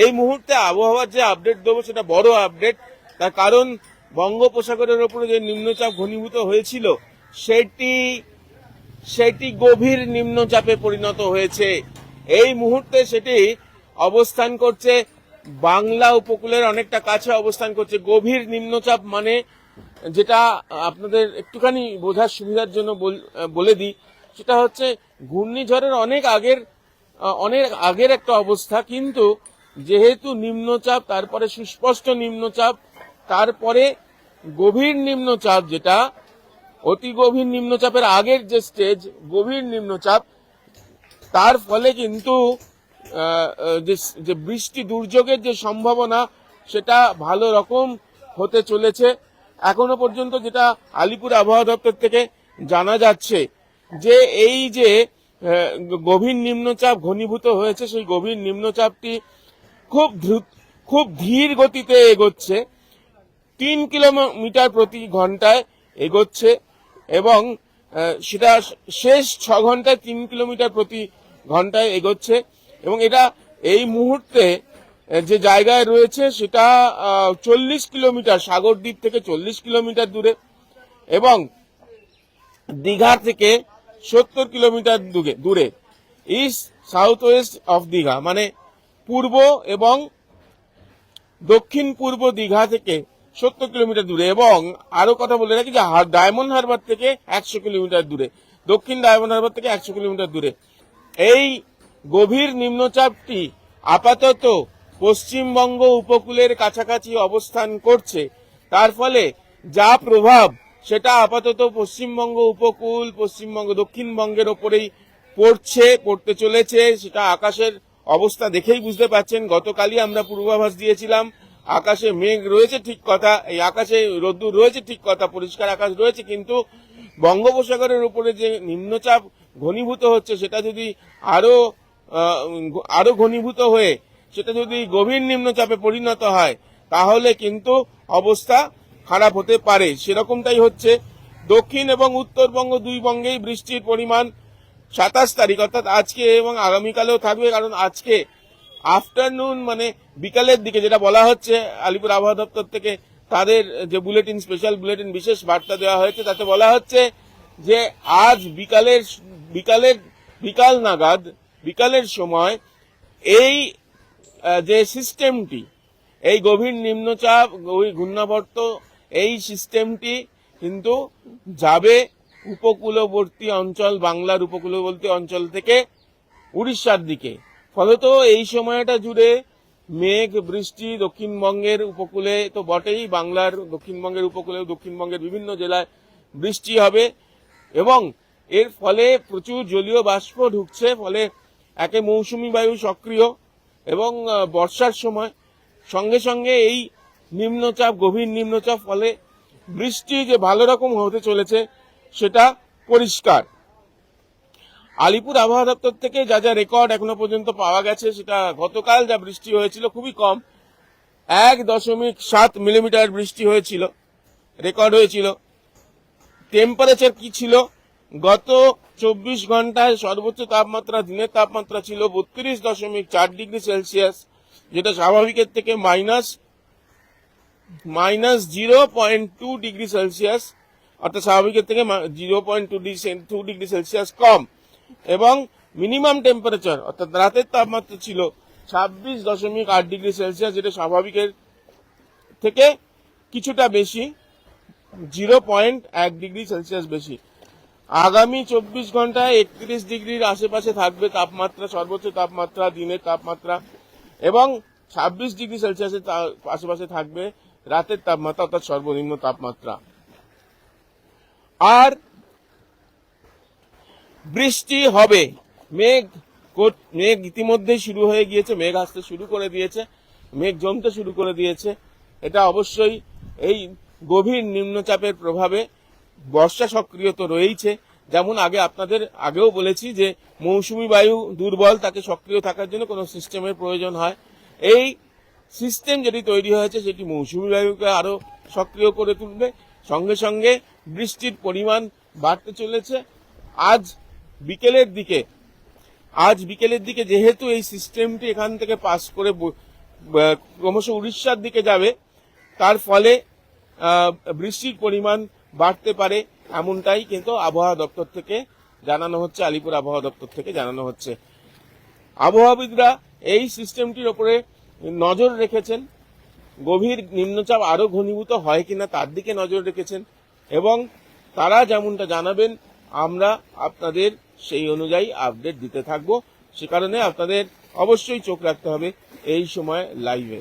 এই মুহূর্তে আবহাওয়ার যে আপডেট দেবো সেটা বড় আপডেট, তার কারণ বঙ্গোপসাগরের ওপরে যে নিম্নচাপ ঘনীভূত হয়েছিল সেটি গভীর নিম্নচাপে পরিণত হয়েছে। এই মুহূর্তে সেটি অবস্থান করছে বাংলা উপকূলের অনেকটা কাছে অবস্থান করছে। গভীর নিম্নচাপ মানে যেটা আপনাদের একটুখানি বোঝার সুবিধার জন্য বলে দিই, সেটা হচ্ছে ঘূর্ণিঝড়ের অনেক আগের একটা অবস্থা, কিন্তু যেহেতু নিম্নচাপ, তারপরে সুস্পষ্ট নিম্নচাপ, তারপরে গভীর নিম্নচাপ, যেটা অতি গভীর নিম্নচাপের আগের যে স্টেজ গভীর নিম্নচাপ, তার ফলে কিন্তু যে বৃষ্টি দুর্যোগের যে সম্ভাবনা সেটা ভালো রকম হতে চলেছে। এখনো পর্যন্ত যেটা আলিপুর আবহাওয়া দপ্তর থেকে জানা যাচ্ছে যে এই যে গভীর নিম্নচাপ ঘনীভূত হয়েছে, সেই গভীর নিম্নচাপটি খুব ধীর গতিতে এগোচ্ছে, 3 কিলোমিটার প্রতি ঘন্টায় এগোচ্ছে, এবং সেটা শেষ 6 ঘন্টায় 3 কিলোমিটার প্রতি ঘন্টায় এগোচ্ছে। এবং এটা এই মুহূর্তে যে জায়গায় রয়েছে সেটা 40 কিলোমিটার, সাগরদ্বীপ থেকে 40 কিলোমিটার দূরে, এবং দীঘা থেকে 70 কিলোমিটার দূরে, east south West of Digha, মানে পূর্ব এবং দক্ষিণ পূর্ব দীঘা থেকে 70 কিলোমিটার দূরে। এবং আরো কথা বলে রাখি যে ডায়মন্ড হারবার থেকে 100 কিলোমিটার দূরে, দক্ষিণ ডায়মন্ড হারবার থেকে 100 কিলোমিটার দূরে। এই গভীর নিম্নচাপটি আপাতত পশ্চিমবঙ্গ উপকূলের কাছাকাছি অবস্থান করছে। তার ফলে যা প্রভাব সেটা আপাতত পশ্চিমবঙ্গ উপকূল, পশ্চিমবঙ্গ দক্ষিণবঙ্গের ওপরেই পড়তে চলেছে। সেটা আকাশের অবস্থা দেখেই বুঝতে পাচ্ছেন। গতকালই আমরা পূর্বাভাস দিয়েছিলাম আকাশে মেঘ রয়েছে, ঠিক কথা, এই আকাশে রোদ্দুর রয়েছে, ঠিক কথা, পরিষ্কার আকাশ রয়েছে, কিন্তু বঙ্গোপসাগরের উপরে যে নিম্নচাপ ঘনীভূত হচ্ছে সেটা যদি আরো ঘনীভূত হয়ে সেটা যদি গভীর নিম্নচাপে পরিণত হয় তাহলে কিন্তু অবস্থা খারাপ হতে পারে। সেরকমটাই হচ্ছে। দক্ষিণ এবং উত্তরবঙ্গ দুই বঙ্গেই বৃষ্টির পরিমাণ 27 তারিখ অর্থাৎ আজকে এবং আগামীকালেও থাকবে, কারণ আজকে আফটারনুন মানে বিকালের দিকে, যেটা বলা হচ্ছে আলিপুর আবহাওয়া দপ্তর থেকে তাদের যে বুলেটিন, স্পেশাল বুলেটিন, বিশেষ বার্তা দেওয়া হয়েছে, তাতে বলা হচ্ছে যে আজ বিকাল নাগাদ, বিকালের সময় এই যে সিস্টেমটি, এই গভীর নিম্নচাপ, ঘূর্ণাবর্ত, এই সিস্টেমটি কিন্তু যাবে উপকূলবর্তী অঞ্চল, বাংলার উপকূলবর্তী অঞ্চল থেকে উড়িষ্যার দিকে। ফলত এই সময়টা জুড়ে মেঘ বৃষ্টি দক্ষিণবঙ্গের উপকূলে তো বটেই, বাংলার দক্ষিণবঙ্গের উপকূলে, দক্ষিণবঙ্গের বিভিন্ন জেলায় বৃষ্টি হবে, এবং এর ফলে প্রচুর জলীয় বাষ্প ঢুকছে, ফলে একে মৌসুমী বায়ু সক্রিয়, এবং বর্ষার সময় সঙ্গে সঙ্গে এই নিম্নচাপ, গভীর নিম্নচাপ, ফলে বৃষ্টি যে ভালো রকম হতে চলেছে সেটা পরিষ্কার। আলিপুর আবহাওয়া দপ্তর থেকে যা রেকর্ড এখনো পর্যন্ত পাওয়া গেছে, সেটা গতকাল যা বৃষ্টি হয়েছিল খুবই কম, 1.7 মিলিমিটার বৃষ্টি হয়েছিল, রেকর্ড হয়েছিল। টেম্পারেচার কি ছিল? গত 24 ঘন্টায় সর্বোচ্চ তাপমাত্রা, দিনের তাপমাত্রা ছিল 32.4 ডিগ্রি সেলসিয়াস, যেটা স্বাভাবিকের থেকে -0.2 ডিগ্রি সেলসিয়াস, অর্থাৎ স্বাভাবিকের থেকে 0.2 ডিগ্রি সেলসিয়াস কম। এবং মিনিমাম টেম্পারেচার অর্থাৎ রাতের তাপমাত্রা ছিল 26.8 ডিগ্রি সেলসিয়াস, যেটা স্বাভাবিকের থেকে কিছুটা বেশি, 0.1 ডিগ্রি সেলসিয়াস বেশি। আগামী 24 ঘন্টায় 31 ডিগ্রির আশেপাশে থাকবে তাপমাত্রা, সর্বোচ্চ তাপমাত্রা, দিনের তাপমাত্রা, এবং 26 ডিগ্রি সেলসিয়াসের আশেপাশে থাকবে রাতের তাপমাত্রা, অর্থাৎ সর্বনিম্ন তাপমাত্রা। আর বৃষ্টি হবে, মেঘ ইতিমধ্যেই শুরু হয়ে গিয়েছে, মেঘ আসতে শুরু করে দিয়েছে, মেঘ জমতে শুরু করে দিয়েছে। এটা অবশ্যই এই গভীর নিম্নচাপের প্রভাবে বর্ষা সক্রিয় তো রয়েছে। যেমন আপনাদের আগেও বলেছি যে মৌসুমী বায়ু দুর্বল, তাকে সক্রিয় থাকার জন্য কোনো সিস্টেমের প্রয়োজন হয়। এই সিস্টেম যেটি তৈরি হয়েছে সেটি মৌসুমী বায়ুকে আরো সক্রিয় করে তুলবে, সঙ্গে সঙ্গে বৃষ্টির পরিমাণ বাড়তে চলেছে। আজ বিকেলের দিকে যেহেতু এই সিস্টেমটি এখান থেকে পাস করে ক্রমশ উড়িষ্যার দিকে যাবে, তার ফলে বৃষ্টির পরিমাণ বাড়তে পারে, এমনটাই কিন্তু আবহাওয়া দপ্তর থেকে জানানো হচ্ছে, আলিপুর আবহাওয়া দপ্তর থেকে জানানো হচ্ছে। আবহাওয়াবিদরা এই সিস্টেমটির ওপরে নজর রেখেছেন, গভীর নিম্নচাপ আরো ঘনীভূত হয় কিনা তার দিকে নজর রেখেছেন, এবং তারা যেমনটা জানাবেন আমরা আপনাদের সেই অনুযায়ী আপডেট দিতে থাকবো। সে কারণে আপনাদের অবশ্যই চোখ রাখতে হবে এই সময় লাইভে।